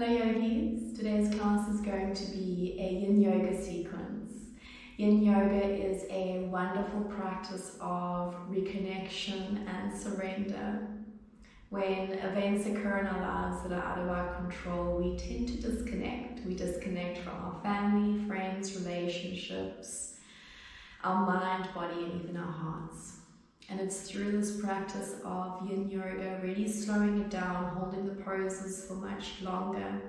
Hello yogis, today's class is going to be a Yin Yoga sequence. Yin Yoga is a wonderful practice of reconnection and surrender. When events occur in our lives that are out of our control, we tend to disconnect. We disconnect from our family, friends, relationships, our mind, body, and even our hearts. And it's through this practice of Yin Yoga, really slowing it down, holding the poses for much longer,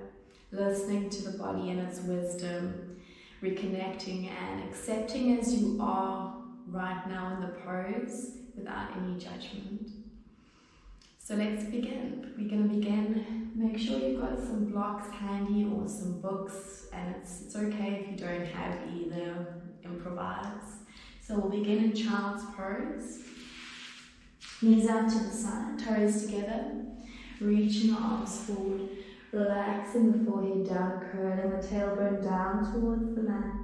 listening to the body and its wisdom, reconnecting and accepting as you are right now in the pose without any judgment. So let's begin. We're going to begin. Make sure you've got some blocks handy or some books, and it's okay if you don't have either. Improvise. So we'll begin in child's pose. Knees out to the side, toes together, reaching the arms forward, relaxing the forehead down, curling the tailbone down towards the mat.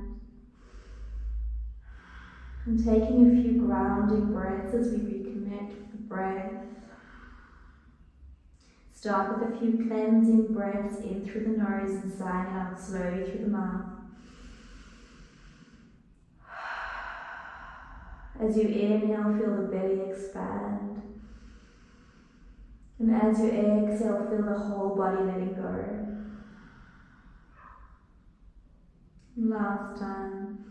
And taking a few grounding breaths as we reconnect with the breath. Start with a few cleansing breaths in through the nose and sighing out slowly through the mouth. As you inhale, feel the belly expand. And as you exhale, feel the whole body letting go. Last time.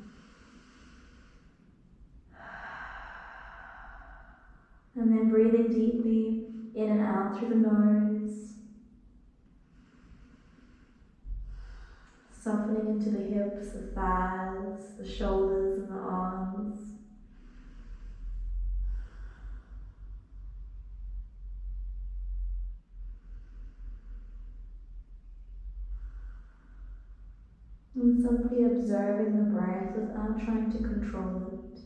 And then breathing deeply in and out through the nose. Softening into the hips, the thighs, the shoulders and the arms. And simply observing the breath without trying to control it.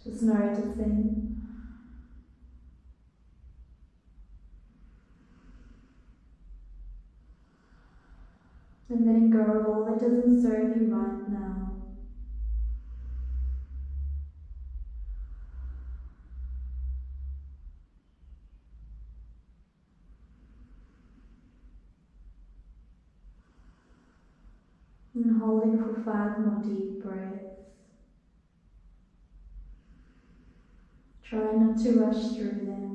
Just noticing. And letting go of all that doesn't serve you right now. And holding for 5 more deep breaths. Try not to rush through them.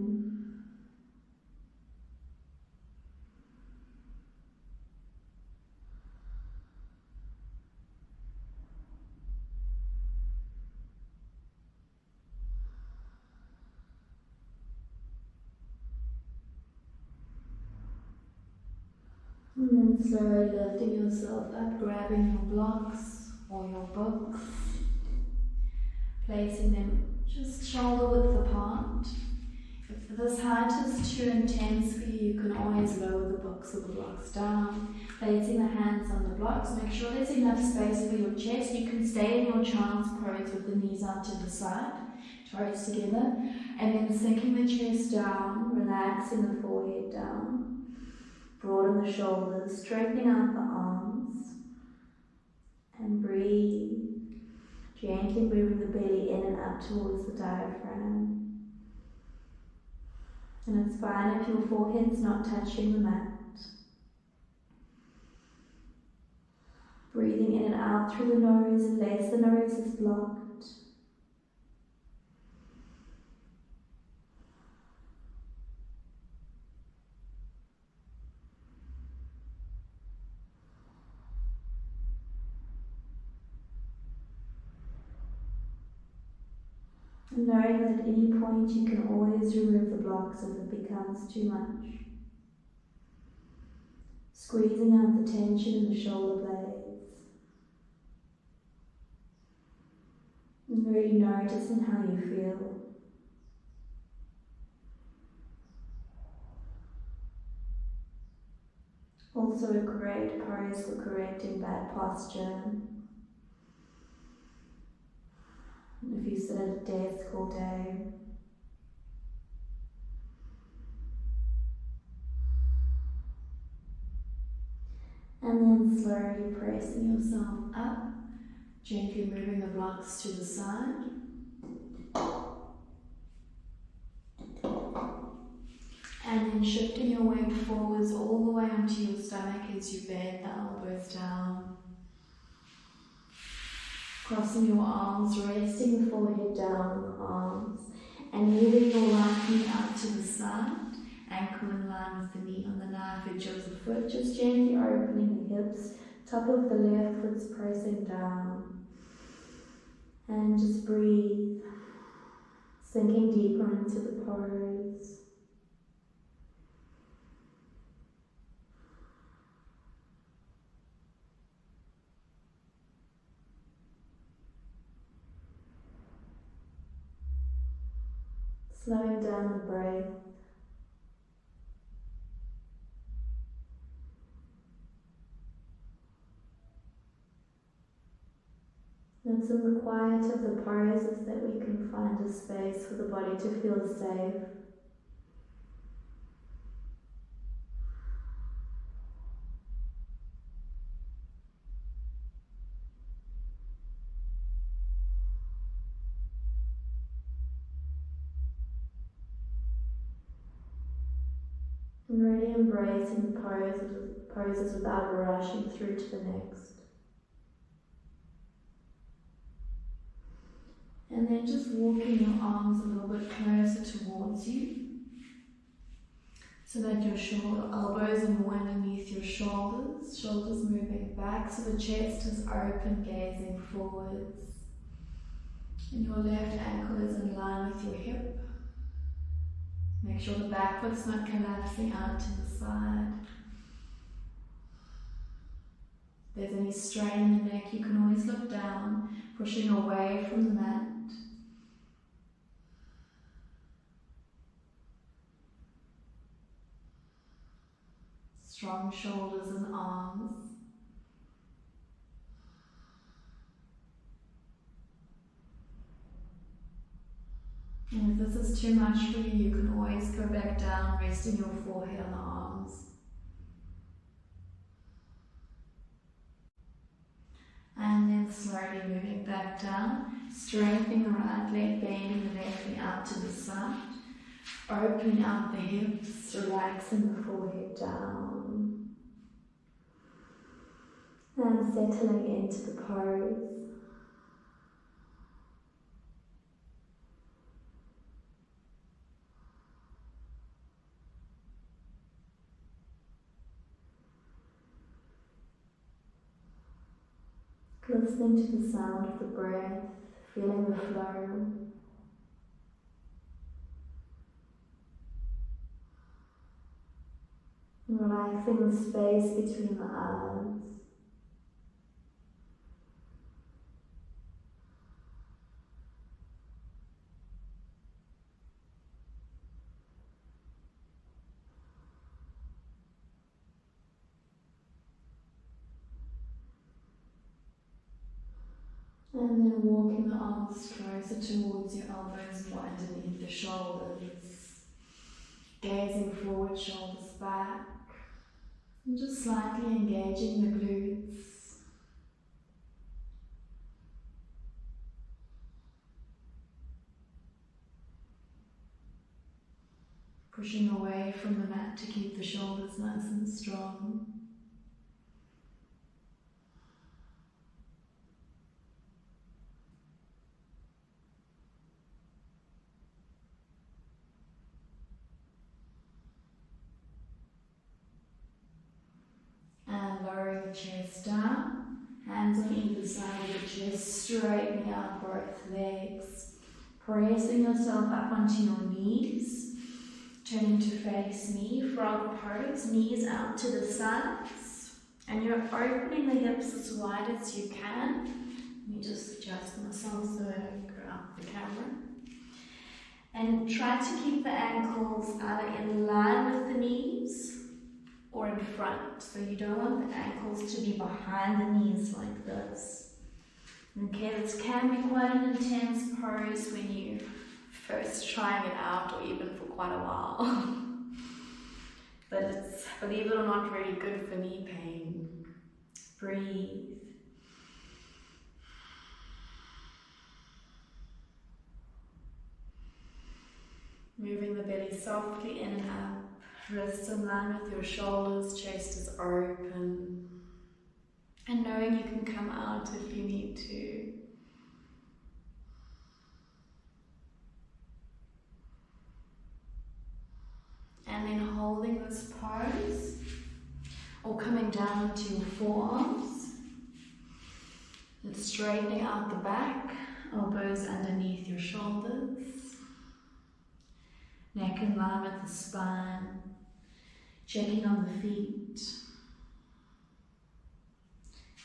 And then slowly lifting yourself up, grabbing your blocks or your books, placing them just shoulder width apart. If this height is too intense for you, you can always lower the books or the blocks down. Placing the hands on the blocks, make sure there's enough space for your chest. You can stay in your child's pose with the knees out to the side, toes together, and then sinking the chest down, relaxing the forehead down. Broaden the shoulders, straightening out the arms, and breathe. Gently moving the belly in and up towards the diaphragm. And it's fine if your forehead's not touching the mat. Breathing in and out through the nose unless the nose is blocked. And knowing that at any point you can always remove the blocks if it becomes too much. Squeezing out the tension in the shoulder blades. And really noticing how you feel. Also a great pose for correcting bad posture. If you sit at a desk all day, and then slowly pressing yourself up, gently moving the blocks to the side, and then shifting your weight forwards all the way onto your stomach as you bend the elbows down. Crossing your arms, resting the forehead down on the arms, and moving your right knee out to the side, ankle in line with the knee on the knife edge of the foot, just gently opening the hips, top of the left foot's pressing down. And just breathe, sinking deeper into the pose. Slowing down the breath. It's in the quiet of the poses that we can find a space for the body to feel safe. And really embracing the poses without rushing through to the next. And then just walking your arms a little bit closer towards you so that your elbows are more underneath your shoulders, shoulders moving back so the chest is open, gazing forwards. And your left ankle is in line with your hip. Make sure the back foot's not collapsing out to the side. If there's any strain in the neck, you can always look down, pushing away from the mat. Strong shoulders and arms. And if this is too much for you, you can always go back down, resting your forehead on the arms. And then slowly moving back down, straightening the right leg, bending the left knee out to the side, opening out the hips, relaxing the forehead down, and settling into the pose. Listening to the sound of the breath, feeling the flow. And relaxing the space between the eyes. And then walking the arms closer towards your elbows, more underneath the shoulders. Gazing forward, shoulders back. And just slightly engaging the glutes. Pushing away from the mat to keep the shoulders nice and strong. And lowering the chest down, hands on either side of the chest, straightening out both legs, pressing yourself up onto your knees, turning to face me, frog pose, knees out to the sides, and you're opening the hips as wide as you can. Let me just adjust myself so I don't go out the camera. And try to keep the ankles either in line with the knees or in front, so you don't want the ankles to be behind the knees like this. Okay, this can be quite an intense pose when you first trying it out or even for quite a while. But it's, believe it or not, really good for knee pain. Breathe. Moving the belly softly in and up. Wrists in line with your shoulders, chest is open. And knowing you can come out if you need to. And then holding this pose, or coming down to your forearms, and straightening out the back, elbows underneath your shoulders, neck in line with the spine, checking on the feet,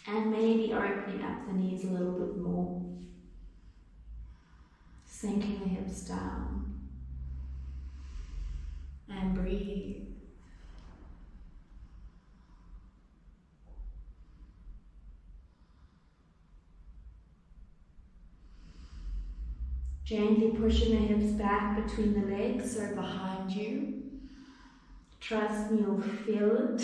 and maybe opening up the knees a little bit more, sinking the hips down, and breathe. Gently pushing the hips back between the legs or behind you. Trust me, you'll feel it.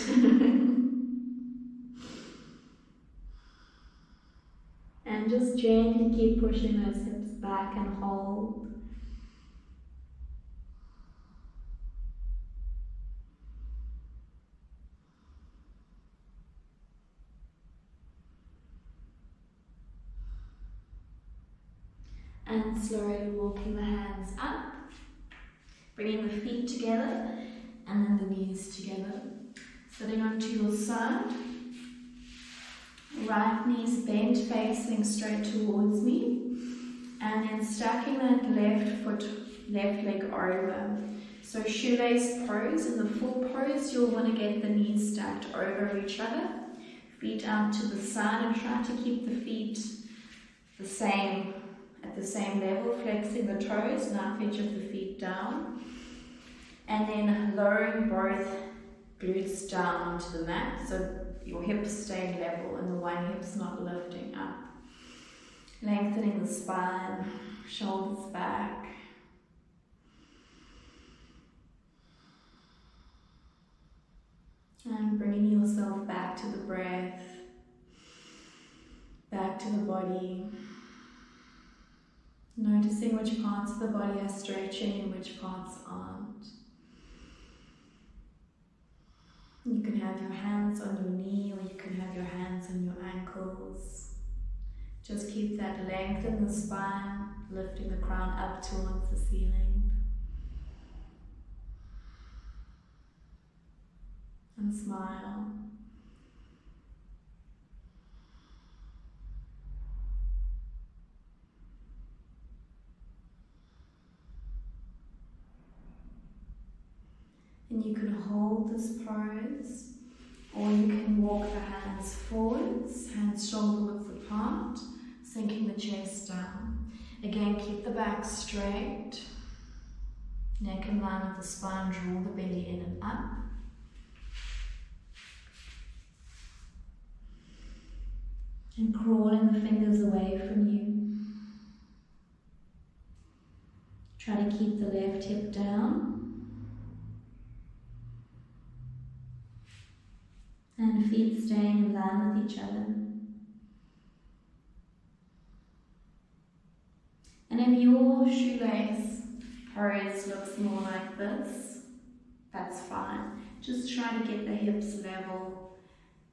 And just gently keep pushing those hips back and hold. And slowly walking the hands up, bringing the feet together and then the knees together. Sitting onto your side, right knee's bent facing straight towards me, and then stacking that left foot, left leg over. So shoelace pose. In the full pose, you'll want to get the knees stacked over each other, feet out to the side, and try to keep the feet at the same level, flexing the toes, knife edge of the feet down, and then lowering both glutes down onto the mat, so your hips staying level and the one hip's not lifting up. Lengthening the spine, shoulders back. And bringing yourself back to the breath, back to the body. Noticing which parts of the body are stretching and which parts aren't. You can have your hands on your knee, or you can have your hands on your ankles. Just keep that length in the spine, lifting the crown up towards the ceiling. And smile. And you can hold this pose, or you can walk the hands forwards, hands shoulder width apart, sinking the chest down. Again, keep the back straight, neck in line with the spine, draw the belly in and up. And crawling the fingers away from you. Try to keep the left hip down. And feet staying in line with each other. And if your shoelace pose looks more like this, that's fine. Just try to get the hips level.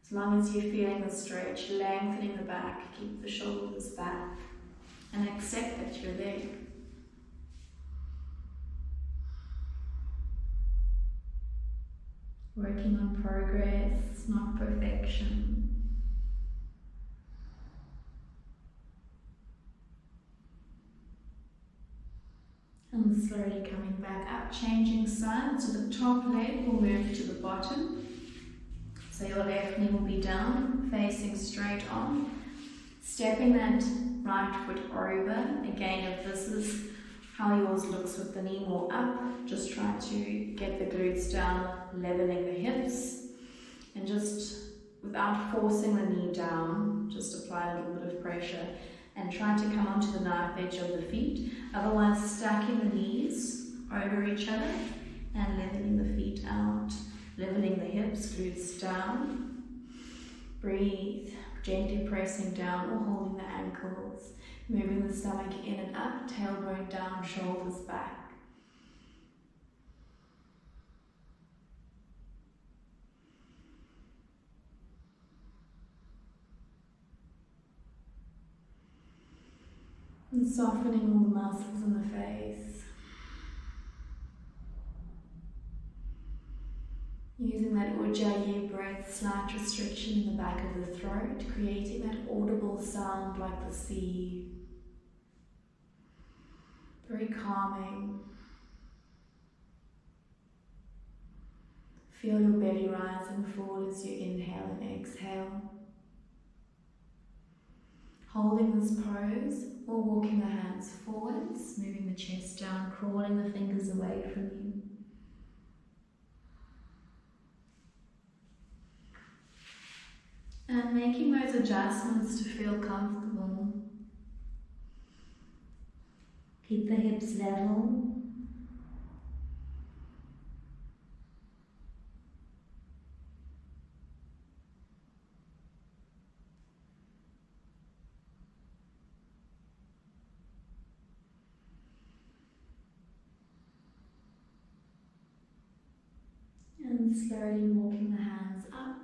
As long as you're feeling the stretch, lengthening the back, keep the shoulders back, and accept that you're there. Working on progress, not perfection. And slowly coming back up, changing sides. So the top leg will move to the bottom. So your left knee will be down, facing straight on. Stepping that right foot over. Again, if this is how yours looks with the knee more up, just try to get the glutes down, leveling the hips, and just without forcing the knee down, just apply a little bit of pressure and try to come onto the knife edge of the feet. Otherwise, stacking the knees over each other and leveling the feet out, leveling the hips, glutes down. Breathe, gently pressing down or holding the ankles. Moving the stomach in and up, tailbone down, shoulders back. And softening all the muscles in the face. Using that Ujjayi breath, slight restriction in the back of the throat, creating that audible sound like the sea. Very calming. Feel your belly rise and fall as you inhale and exhale. Holding this pose or walking the hands forwards, moving the chest down, crawling the fingers away from you. And making those adjustments to feel comfortable. Keep the hips level. And slowly walking the hands up.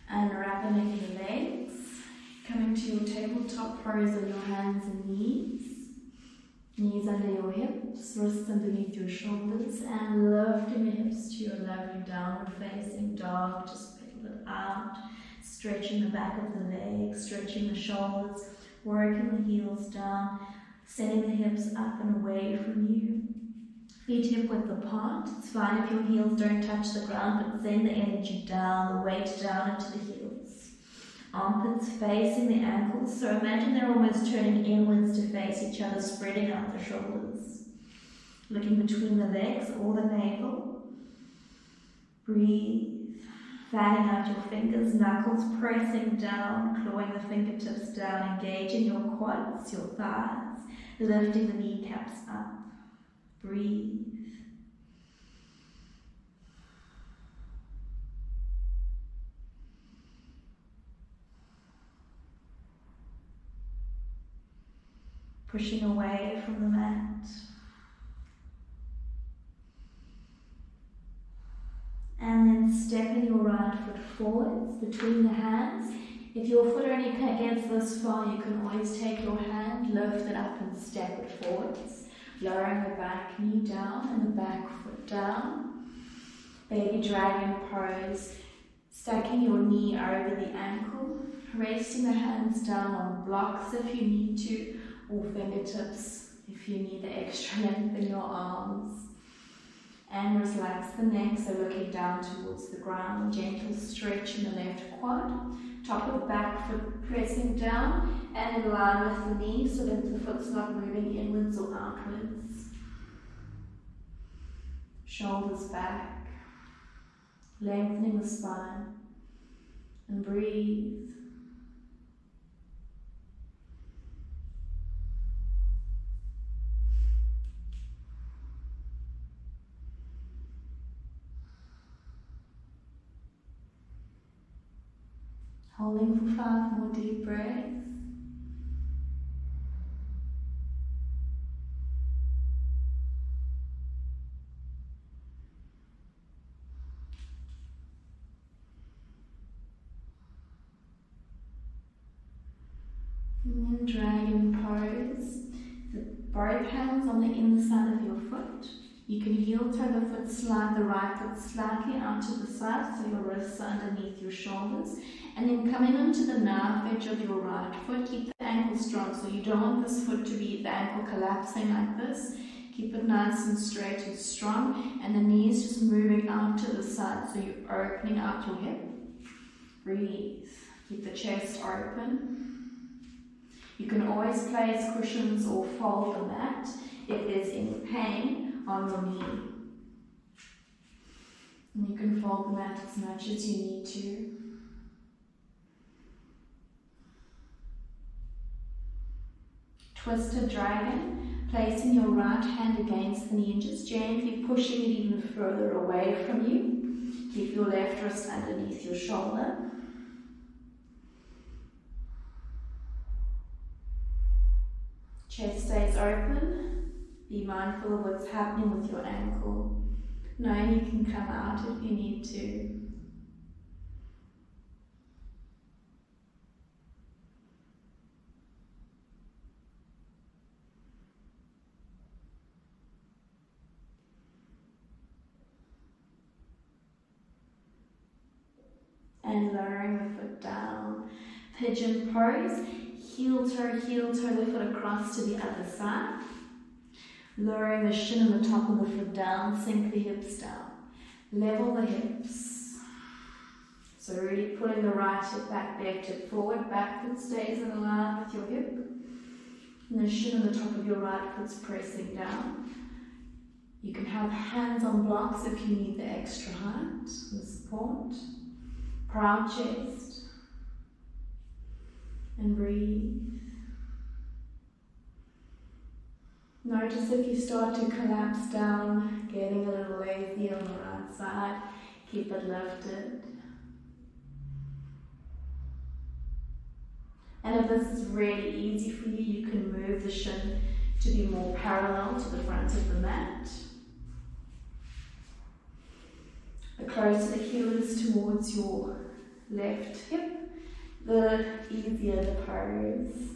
Unwrapping the legs. Coming to your tabletop pose on your hands and knees. Knees under your hips, wrists underneath your shoulders, and lifting the hips to your lovely downward facing dog. Just pedal it out. Stretching the back of the legs, stretching the shoulders, working the heels down, setting the hips up and away from you. Feet hip width apart. It's fine if your heels don't touch the ground, but send the energy down, the weight down into the heels. Armpits facing the ankles, so imagine they're almost turning inwards to face each other, spreading out the shoulders. Looking between the legs or the navel. Breathe. Fanning out your fingers, knuckles pressing down, clawing the fingertips down, engaging your quads, your thighs, lifting the kneecaps up. Breathe. Pushing away from the mat. And then stepping your right foot forwards between the hands. If your foot only gets this far, you can always take your hand, lift it up and step it forwards. Lowering the back knee down and the back foot down. Baby dragon pose. Stacking your knee over the ankle. Resting the hands down on blocks if you need to, or fingertips if you need the extra length in your arms. And relax the neck, so looking down towards the ground. Gentle stretch in the left quad. Top of the back foot pressing down and in line with the knee so that the foot's not moving inwards or outwards. Shoulders back. Lengthening the spine. And breathe. Holding for 5 more deep breaths. And then dragon pose. Both hands on the inner side of your foot. You can heel toe the foot, slide the right foot slightly out to the side so your wrists are underneath your shoulders. And then coming onto the knife edge of your right foot, keep the ankle strong. So you don't want this foot to be the ankle collapsing like this. Keep it nice and straight and strong. And the knees just moving out to the side so you're opening out your hip. Breathe. Keep the chest open. You can always place cushions or fold the mat if there's any pain on your knee. And you can fold the mat as much as you need to. Twisted dragon, placing your right hand against the knee and just gently pushing it even further away from you. Keep your left wrist underneath your shoulder. Chest stays open. Be mindful of what's happening with your ankle. Knowing you can come out if you need to. and lowering the foot down. Pigeon pose, heel toe, the foot across to the other side. Lowering the shin and the top of the foot down, sink the hips down. Level the hips. So really pulling the right hip back, left hip forward, back foot stays in line with your hip. And the shin and the top of your right foot's pressing down. You can have hands on blocks if you need the extra height and support. Proud chest. And breathe. Notice if you start to collapse down, getting a little lazy on the right side, keep it lifted. And if this is really easy for you, you can move the shin to be more parallel to the front of the mat. The closer the heel is towards your left hip, the easier the pose.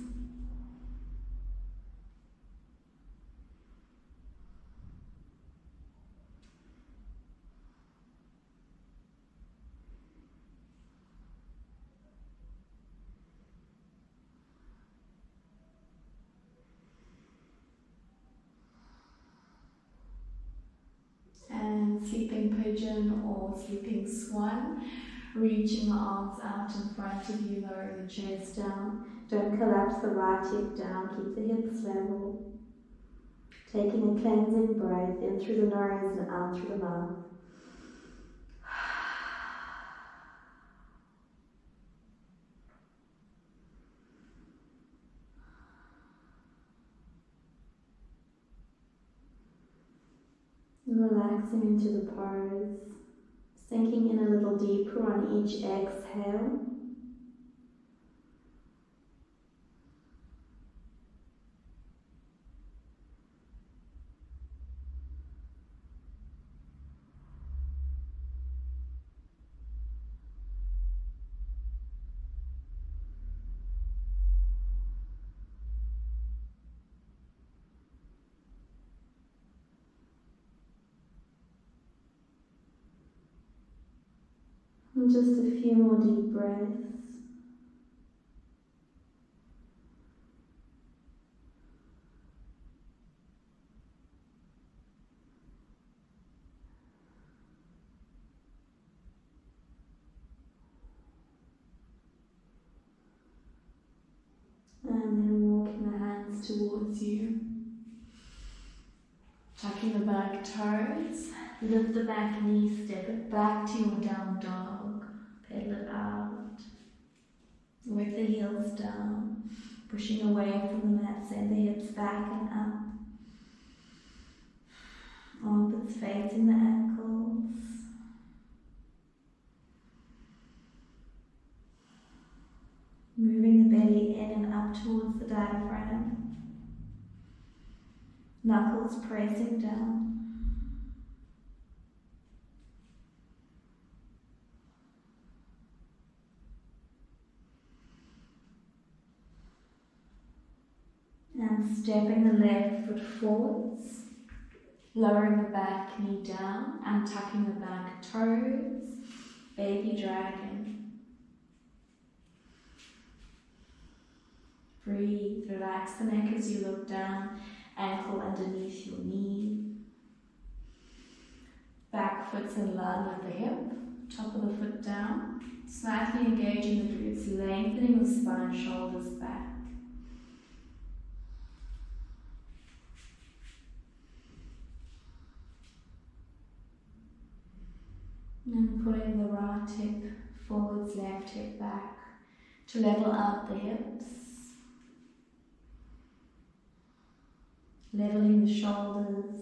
And sleeping pigeon or sleeping swan, reaching the arms out in front of you, lowering the chest down. Don't collapse the right hip down, keep the hips level. Taking a cleansing breath in through the nose and out through the mouth. Relaxing into the pose, sinking in a little deeper on each exhale. And just a few more deep breaths. And then walking the hands towards you. Tucking the back toes. Lift the back knee, step it back to your down dog. Pedal it out. With the heels down. Pushing away from the mat, send the hips back and up. Armpits facing the ankles. Moving the belly in and up towards the diaphragm. Knuckles pressing down. And stepping the left foot forwards, lowering the back knee down and tucking the back toes, baby dragon. Breathe, relax the neck as you look down, ankle underneath your knee. Back foot's in line with the hip, top of the foot down, slightly engaging the glutes, lengthening the spine, shoulders back. And pulling the right hip forwards, left hip back to level out the hips. Leveling the shoulders.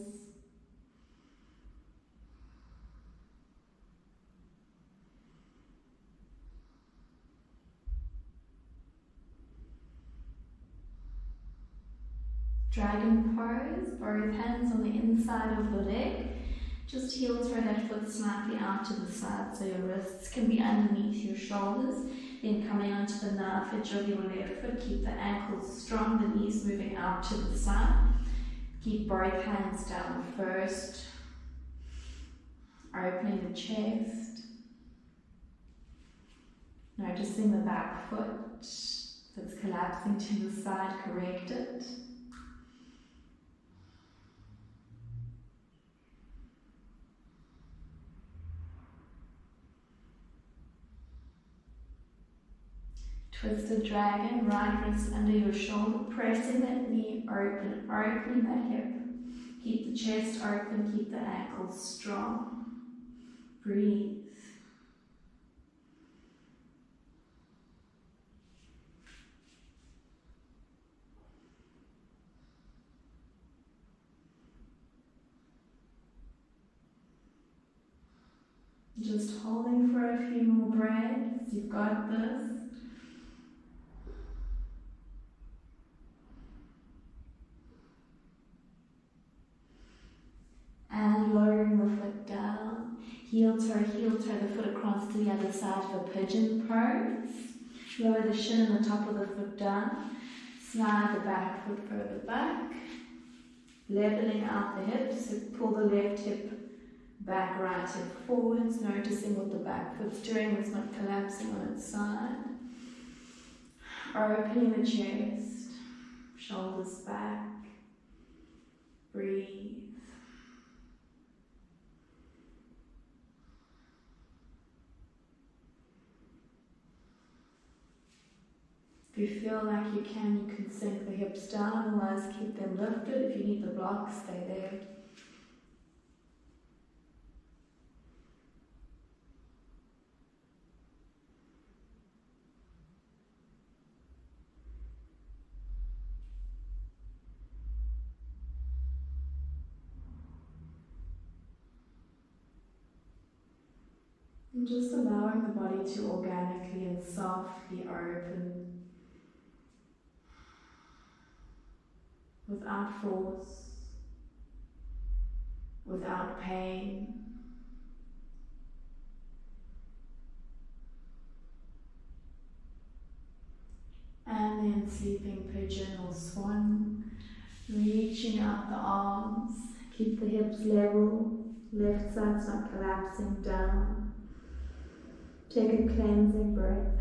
Dragon pose, both hands on the inside of the leg. Just heel toe that foot slightly out to the side so your wrists can be underneath your shoulders. Then coming onto the knife edge of your left foot, keep the ankles strong, the knees moving out to the side. Keep both hands down first, opening the chest. Noticing the back foot. If it's collapsing to the side, correct it. Twisted dragon, right wrist under your shoulder, pressing that knee open, opening that hip. Keep the chest open, keep the ankles strong. Breathe. Just holding for a few more breaths. You've got this. And lowering the foot down. Heel toe, the foot across to the other side for pigeon pose. Lower the shin and the top of the foot down. Slide the back foot further back. Leveling out the hips. So pull the left hip back, right hip forwards. Noticing what the back foot's doing. It's not collapsing on its side. Opening the chest. Shoulders back. Breathe. If you feel like you can sink the hips down, otherwise keep them lifted. If you need the block, stay there. And just allowing the body to organically and softly open. Without force, without pain. And then sleeping pigeon or swan, reaching out the arms, keep the hips level, left side's not collapsing down. Take a cleansing breath.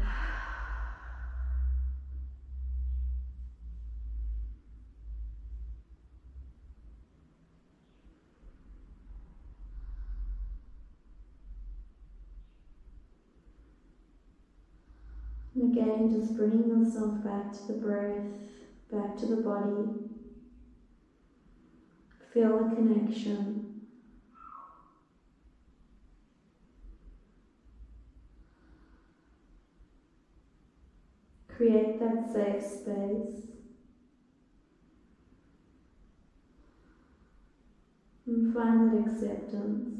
And again, just bringing yourself back to the breath, back to the body. Feel the connection. Create that safe space. And find that acceptance.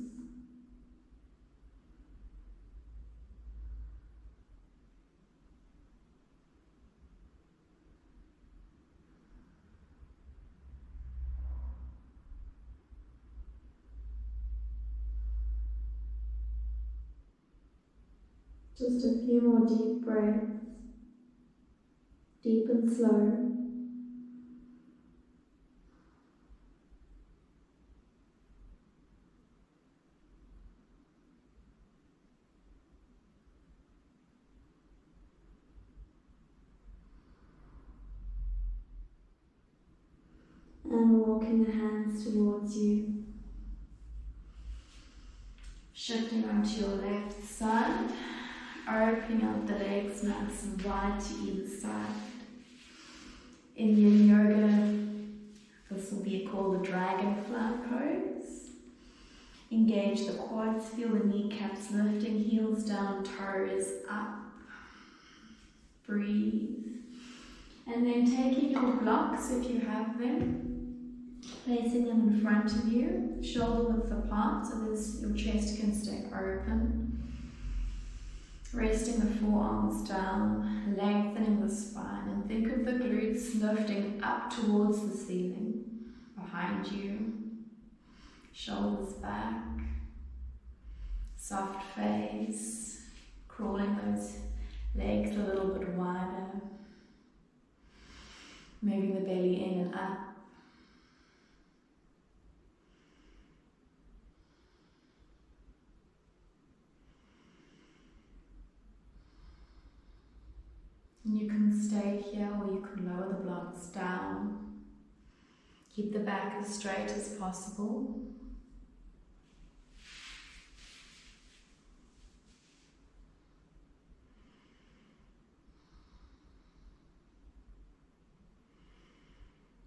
Just a few more deep breaths, deep and slow. And walking the hands towards you. Shifting onto your left side. Opening up the legs nice and wide to either side. In Yin Yoga, this will be called the dragonfly pose. Engage the quads, feel the kneecaps lifting, heels down, toes up. Breathe. And then taking your blocks, if you have them, placing them in front of you, shoulder width apart, so that your chest can stay open. Resting the forearms down, lengthening the spine, and think of the glutes lifting up towards the ceiling, behind you, shoulders back, soft face, crawling those legs a little bit wider, moving the belly in and up. And you can stay here or you can lower the blocks down. Keep the back as straight as possible.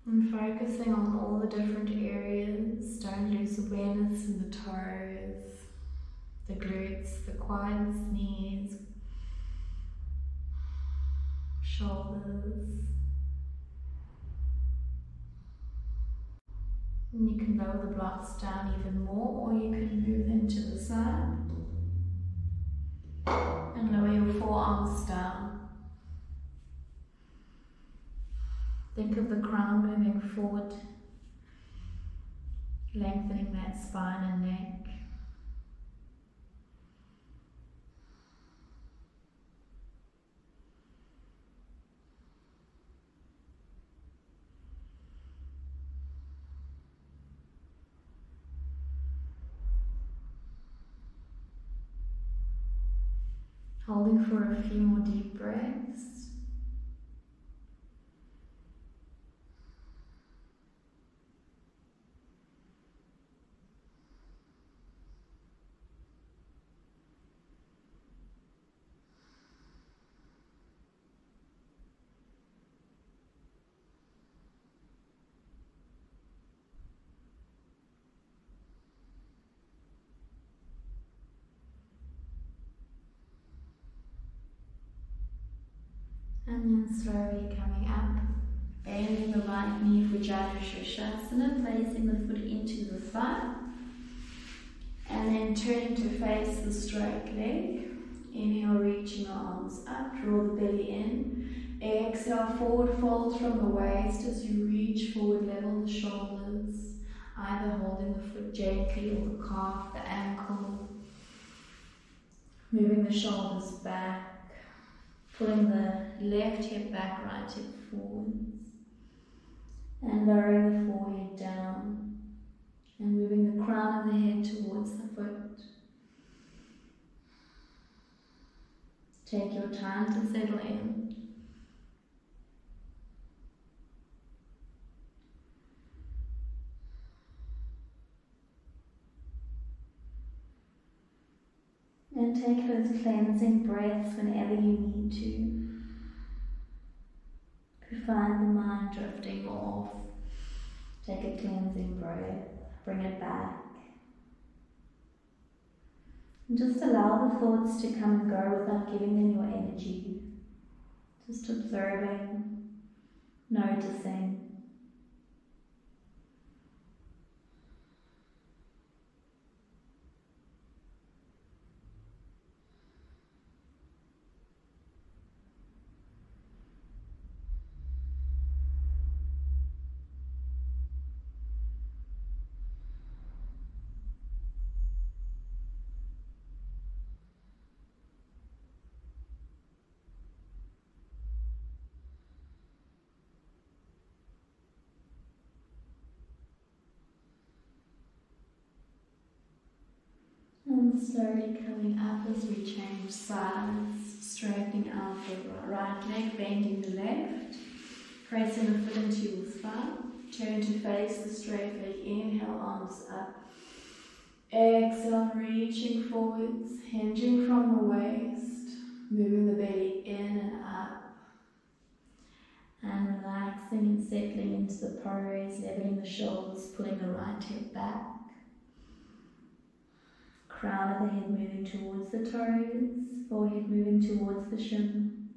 And focusing on all the different areas. Don't lose awareness in the toes, the glutes, the quads, knees, shoulders. And you can lower the blocks down even more, or you can move them to the side and lower your forearms down. Think of the crown moving forward, lengthening that spine and neck. Holding for a few more deep breaths. And then slowly coming up, bending the right knee for Janushirshasana, placing the foot into the thigh, and then turning to face the straight leg. Inhale, reaching the arms up, draw the belly in. Exhale, forward fold from the waist as you reach forward, level the shoulders, either holding the foot gently or the calf, the ankle, moving the shoulders back, pulling the left hip back, right hip forwards, and lowering the forehead down, and moving the crown of the head towards the foot. Take your time to settle in. And take those cleansing breaths whenever you need to. If you find the mind drifting off, take a cleansing breath, bring it back. And just allow the thoughts to come and go without giving them your energy. Just observing, noticing. And slowly coming up as we change sides, straightening out the right leg, bending the left, pressing the foot into your thigh, turn to face the straight leg, inhale, arms up, exhale, reaching forwards, hinging from the waist, moving the belly in and up, and relaxing and settling into the pose, leveling the shoulders, pulling the right hip back. Crown of the head moving towards the toes, forehead moving towards the shin.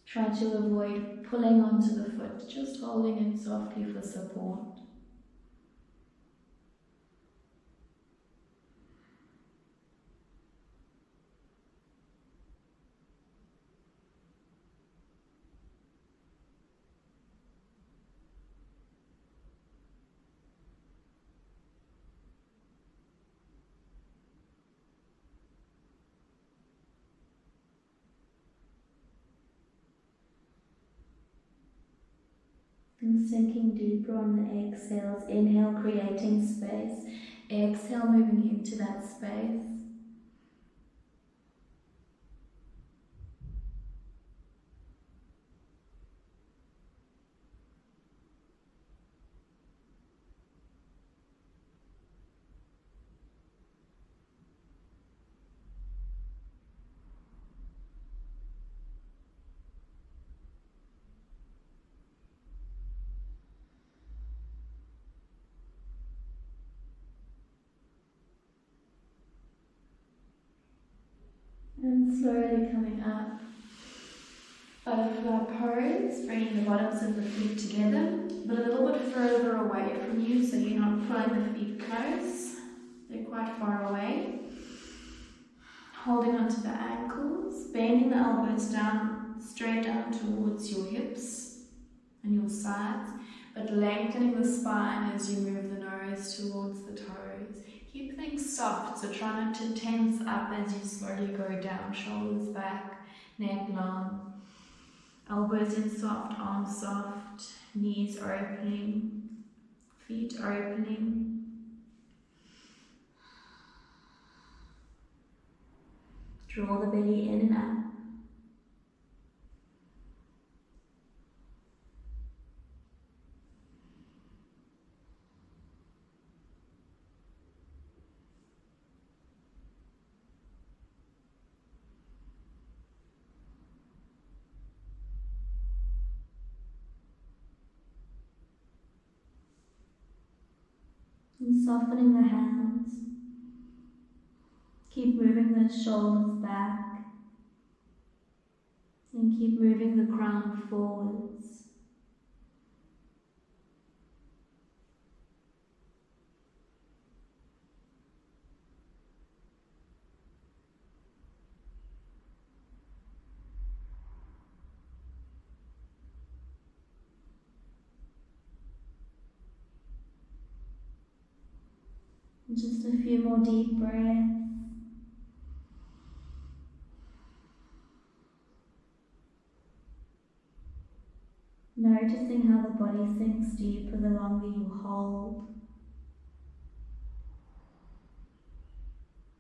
Try to avoid pulling onto the foot, just holding it softly for support. And sinking deeper on the exhales, inhale, creating space, exhale, moving into that space. slowly coming up. Butterfly pose, bringing the bottoms of the feet together, but a little bit further away from you so you're not pulling the feet close. They're quite far away. Holding onto the ankles, bending the elbows down, straight down towards your hips and your sides, but lengthening the spine as you move the nose towards the toes. Keep things soft, so try not to tense up as you slowly go down, shoulders back, neck long. Elbows in soft, arms soft, knees opening, feet opening. Draw the belly in and up. And softening the hands. Keep moving the shoulders back. And keep moving the crown forwards. And just a few more deep breaths. Noticing how the body sinks deeper the longer you hold.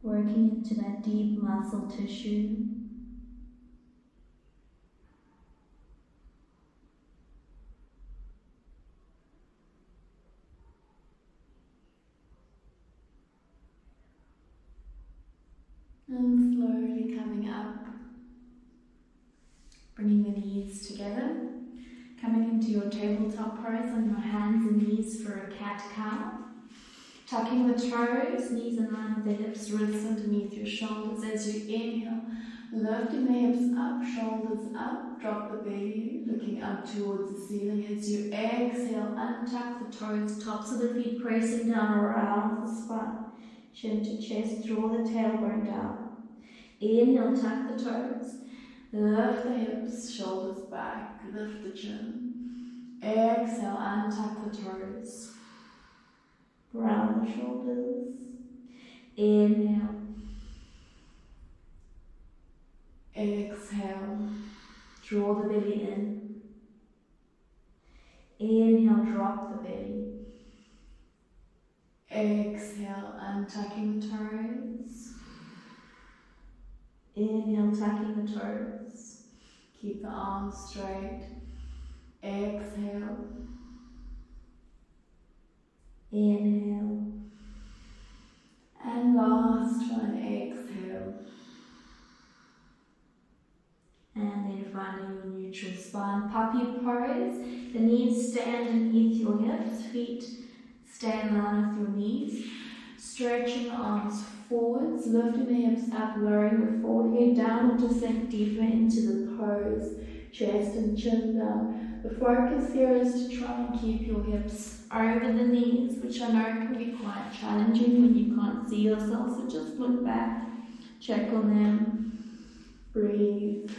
Working into that deep muscle tissue. And slowly coming up, bringing the knees together, coming into your tabletop pose on your hands and knees for a cat-cow. Tucking the toes, knees in line with the hips, wrists underneath your shoulders as you inhale. Lifting the hips up, shoulders up, drop the belly, looking up towards the ceiling. As you exhale, untuck the toes, tops of the feet pressing down around the spine. Chin to chest, draw the tailbone down. Inhale, tuck the toes. Lift the hips, shoulders back, lift the chin. Exhale, untuck the toes. Round the shoulders. Inhale. Exhale. Draw the belly in. Inhale, drop the belly. Exhale, untucking the toes. Inhale, tucking the toes. Keep the arms straight. Exhale. Inhale. And last one, exhale. And then finding your neutral spine. Puppy pose. The knees stand underneath your hips. Feet stay in line with your knees. Stretching the arms forwards, lifting the hips up, lowering the forehead down to sink deeper into the pose. Chest and chin down. The focus here is to try and keep your hips over the knees, which I know can be quite challenging when you can't see yourself. So just look back, check on them, breathe.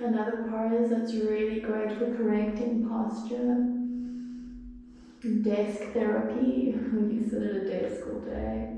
Another pose that's really great for correcting posture. Desk therapy, when you sit at a desk all day.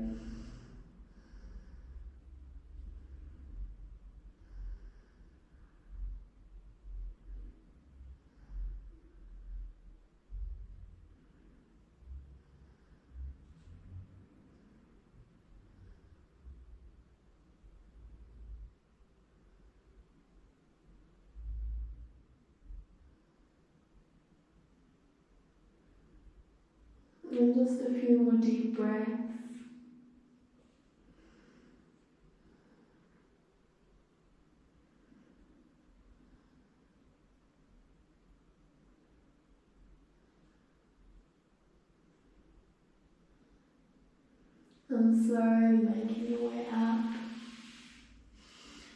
And just a few more deep breaths. And slowly making your way up.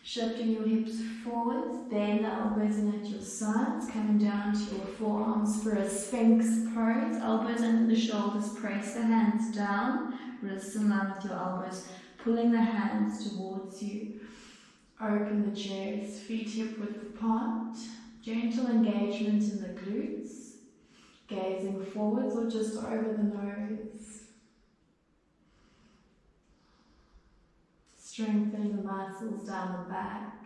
Shifting your hips forwards, bend the elbows in at your sides, coming down to your forearms for a Sphinx pose. Elbows under the shoulders, press the hands down, wrists in line with your elbows, pulling the hands towards you. Open the chest, feet hip width apart, gentle engagement in the glutes, gazing forwards or just over the nose. Strengthening the muscles down the back.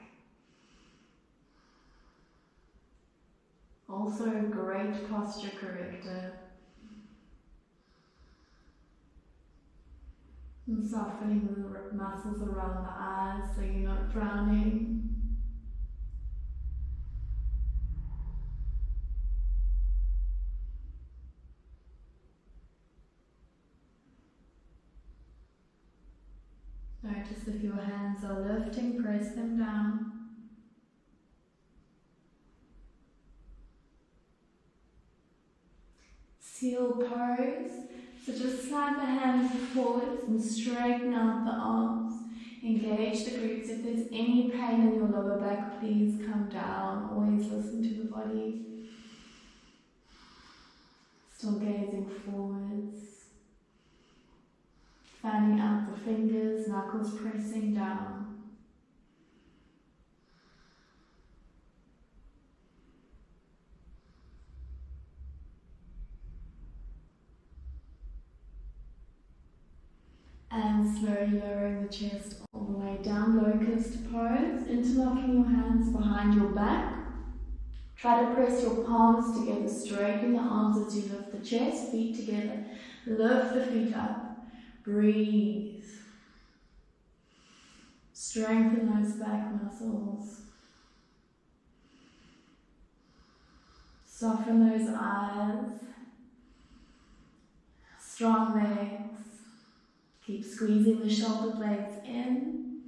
Also a great posture corrector. And softening the muscles around the eyes so you're not frowning. Notice if your hands are lifting, press them down. Seal pose. So just slide the hands forwards and straighten out the arms. Engage the glutes. If there's any pain in your lower back, please come down. Always listen to the body. Still gazing forwards. Fanning out the fingers, knuckles pressing down. And slowly lowering the chest all the way down, locust pose, interlocking your hands behind your back. Try to press your palms together, straighten the arms as you lift the chest, feet together. Lift the feet up. Breathe. Strengthen those back muscles. Soften those eyes. Strong legs. Keep squeezing the shoulder blades in.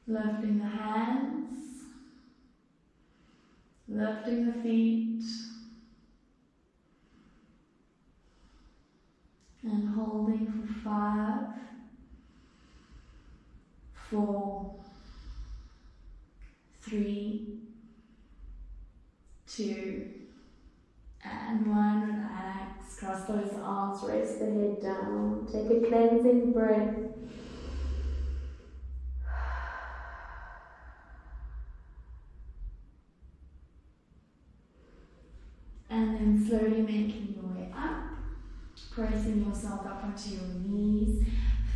Lifting the hands. Lifting the feet. And holding for 5, 4, 3, 2, and 1. Relax. Cross those arms, raise the head down. Take a cleansing breath. And then slowly making your way up. Pressing yourself up onto your knees.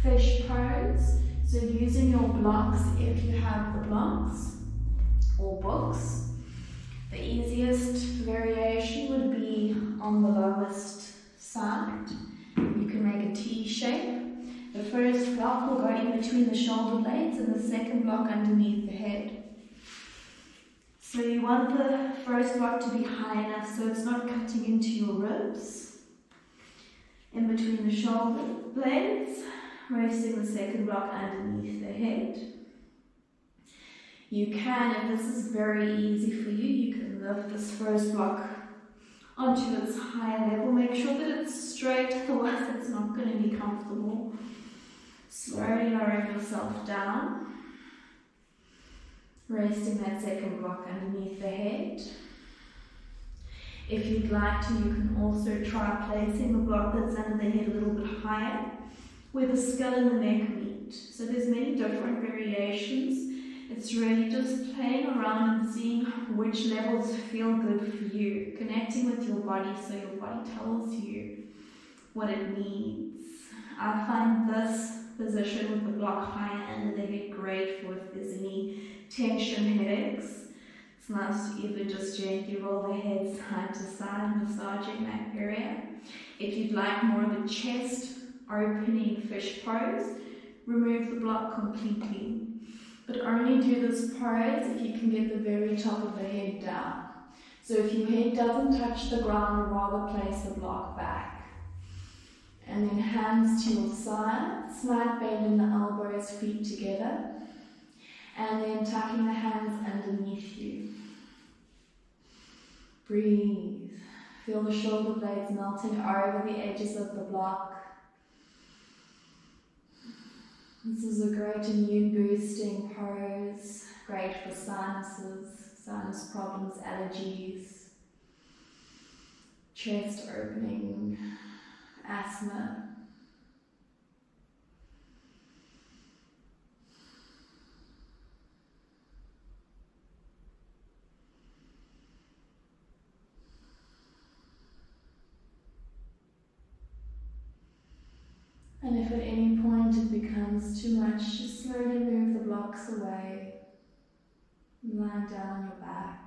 Fish pose. So using your blocks if you have the blocks or books. The easiest variation would be on the lowest side. You can make a T shape. The first block will go in between the shoulder blades and the second block underneath the head. So you want the first block to be high enough so it's not cutting into your ribs. In between the shoulder blades, resting the second block underneath the head. You can, if this is very easy for you, you can lift this first block onto its higher level. Make sure that it's straight, otherwise it's not going to be comfortable. Slowly lowering yourself down. Resting that second block underneath the head. If you'd like to, you can also try placing the block that's under the head a little bit higher, where the skull and the neck meet. So there's many different variations. It's really just playing around and seeing which levels feel good for you. Connecting with your body so your body tells you what it needs. I find this position with the block higher under the head great for if there's any tension headaches. It's nice to even just gently roll the head side to side, massaging that area. If you'd like more of a chest opening fish pose, remove the block completely. But only do this pose if you can get the very top of the head down. So if your head doesn't touch the ground, rather place the block back. And then hands to your side, slight bend in the elbows, feet together. And then tucking the hands underneath you. Breathe. Feel the shoulder blades melting over the edges of the block. This is a great immune boosting pose, great for sinuses, sinus problems, allergies, chest opening, asthma. And if at any point it becomes too much, just slowly move the blocks away, lying down on your back.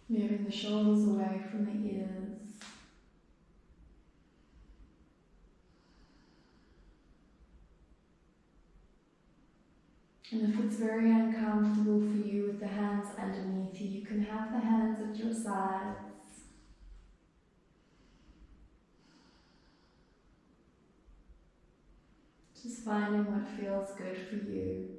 Moving the shoulders away from the ears. And if it's very uncomfortable for you with the hands underneath you, you can have the hands at your sides. Just finding what feels good for you.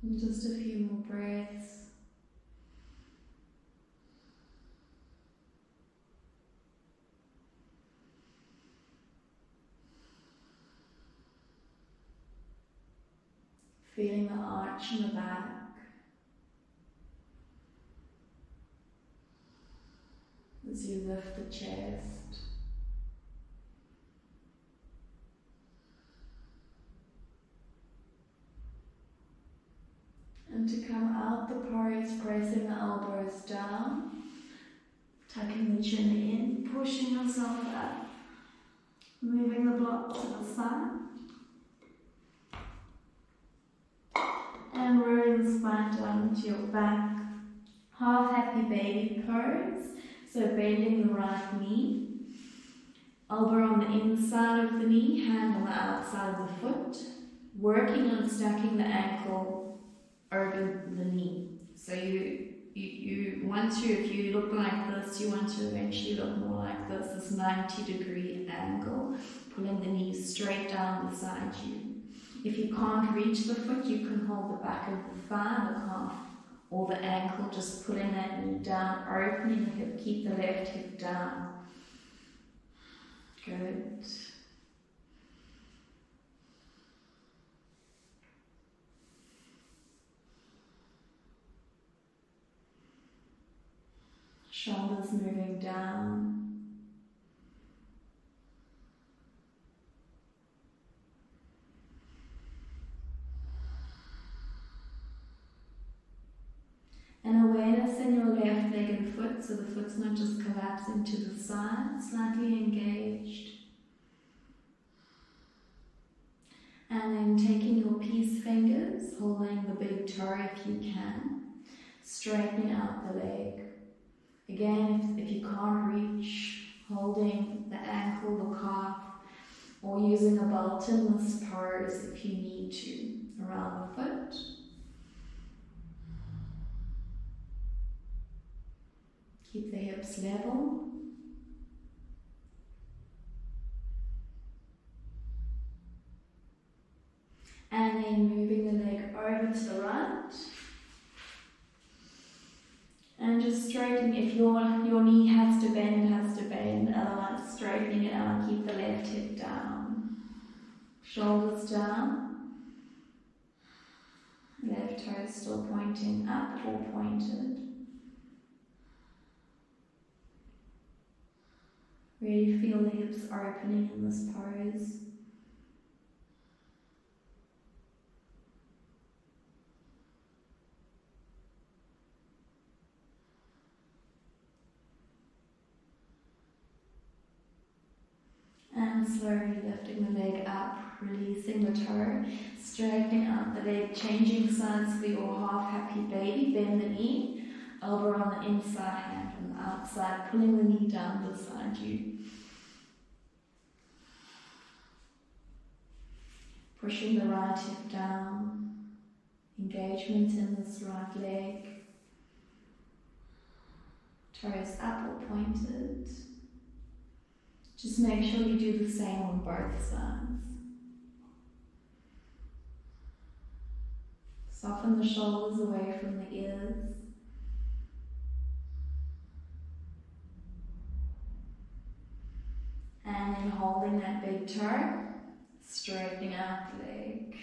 And just a few more breaths. Feeling the arch in the back. As you lift the chest. And to come out the pose, pressing the elbows down, tucking the chin in, pushing yourself up, moving the block to the side. And rolling the spine down into your back. Half happy baby pose. So bending the right knee. Elbow on the inside of the knee, hand on the outside of the foot. Working on stacking the ankle over the knee. So you want to, if you look like this, you want to eventually look more like this 90-degree angle. Pulling the knees straight down beside you. If you can't reach the foot, you can hold the back of the thigh, the calf, or the ankle, just pulling that knee down, opening the hip, keep the left hip down. Good. Shoulders moving down. And awareness in your left leg and foot, so the foot's not just collapsing to the side, slightly engaged. And then taking your peace fingers, holding the big toe if you can, straightening out the leg. Again, if you can't reach, holding the ankle, the calf, or using a belt in this pose if you need to, around the foot. Keep the hips level. And then moving the leg over to the right. And just straightening, if your knee has to bend, it has to bend. Otherwise, straightening it out, keep the left hip down. Shoulders down. Left toe still pointing up or pointed. Really feel the hips opening in this pose. And slowly lifting the leg up, releasing the toe, straightening out the leg, changing sides for your half happy baby. Bend the knee, elbow on the inside, hand on the outside, pulling the knee down beside you. Pushing the right hip down, engagement in this right leg. Toes up or pointed. Just make sure you do the same on both sides. Soften the shoulders away from the ears. And then holding that big toe, straightening out the leg.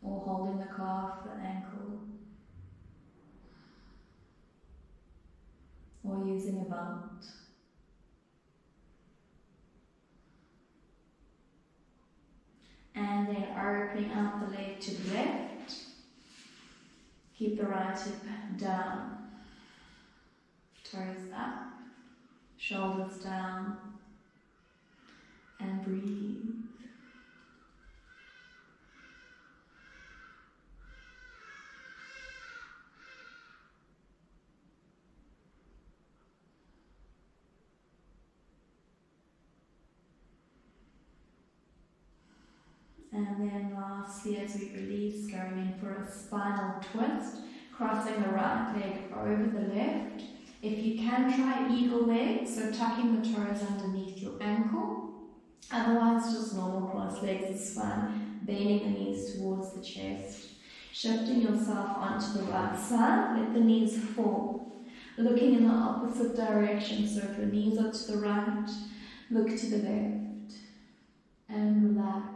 Or holding the calf, the ankle. Or using a belt. And then opening out the leg to the left. Keep the right hip down. Toes up. Shoulders down. And breathe. And then lastly, as we release, going in for a spinal twist, crossing the right leg over the left. If you can, try eagle leg, so tucking the toes underneath your ankle. Otherwise, just normal cross legs is fine, bending the knees towards the chest. Shifting yourself onto the right side, let the knees fall. Looking in the opposite direction, so if your knees are to the right, look to the left. And relax.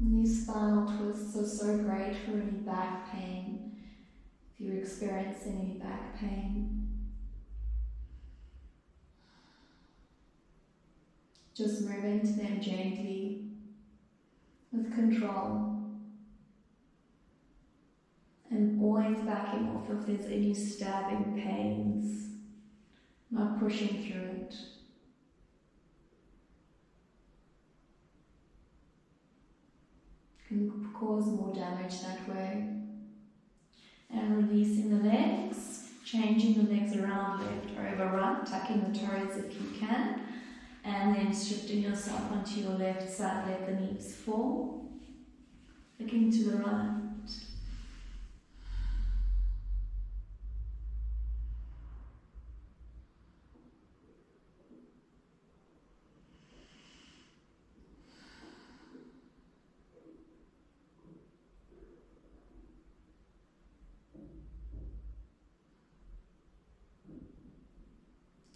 And these spinal twists are so great for any back pain, if you're experiencing any back pain. Just move into them gently, with control. And always backing off if there's any stabbing pains, not pushing through it. Can cause more damage that way. And releasing the legs, changing the legs around, left over right, tucking the toes if you can, and then shifting yourself onto your left side, let the knees fall, looking to the right.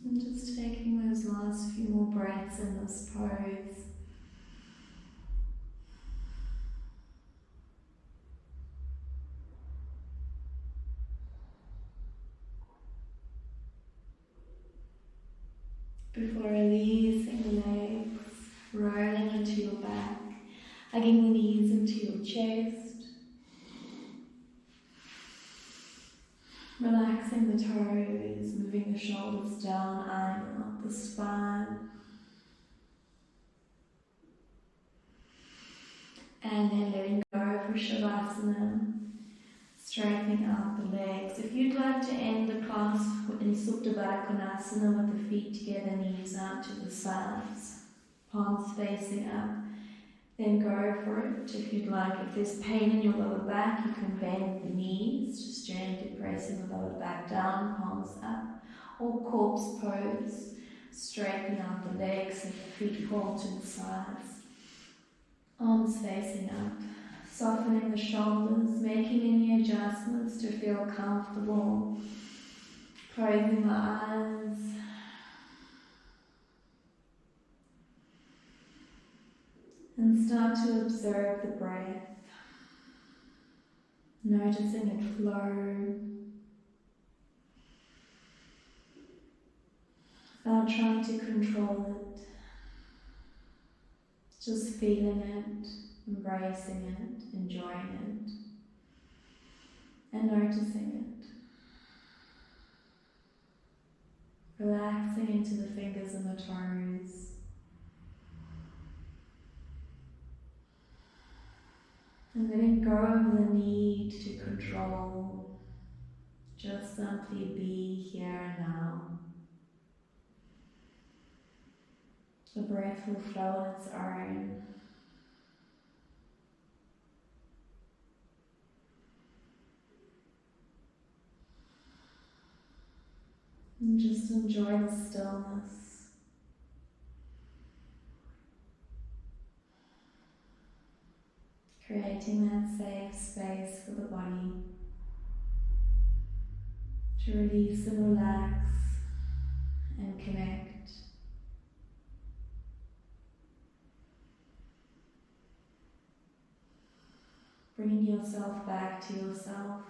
And just taking those last few more breaths in this pose. Before releasing the legs, rolling into your back, hugging the knees into your chest. Relaxing the toes, moving the shoulders down, ironing up the spine. And then letting go for Shavasana, straightening out the legs. If you'd like to end the class in Supta Baddha Konasana with the feet together, knees out to the sides, palms facing up, then go for it. If you'd like, if there's pain in your lower back, you can bend the knees, just gently pressing the lower back down, palms up. Or corpse pose, straightening out the legs, let the feet fall to the sides. Arms facing up, softening the shoulders, making any adjustments to feel comfortable. Closing the eyes. And start to observe the breath, noticing it flow, without trying to control it, just feeling it, embracing it, enjoying it, and noticing it, relaxing into the fingers and the toes. And letting go of the need to control, Just simply be here and now. The breath will flow on its own. And just enjoy the stillness. Creating that safe space for the body to release and relax and connect. Bringing yourself back to yourself.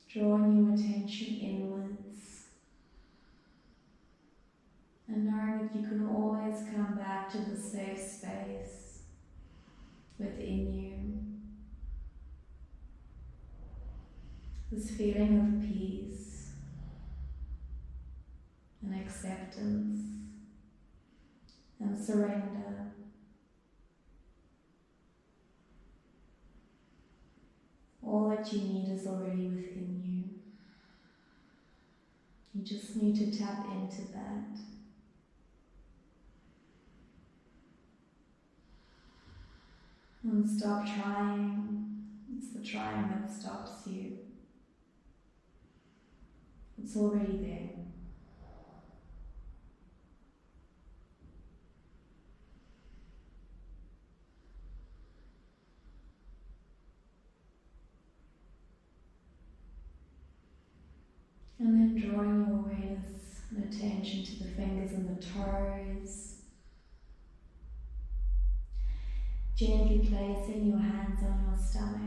Drawing your attention inwards. And knowing that you can always come back to the safe space within you. This feeling of peace and acceptance and surrender. All that you need is already within you. You just need to tap into that. And stop trying. It's the trying that stops you. It's already there. And then drawing your awareness and attention to the fingers and the toes. Gently placing your hands on your stomach.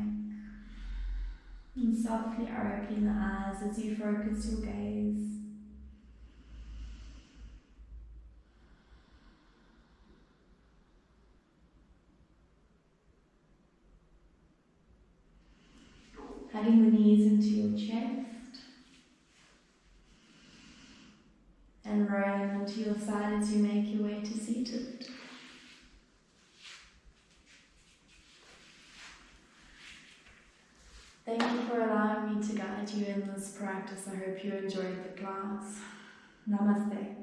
And softly opening the eyes as you focus your gaze. Hugging the knees into your chest. And rolling onto your side as you make your way to seated. Thank you for allowing me to guide you in this practice. I hope you enjoyed the class. Namaste.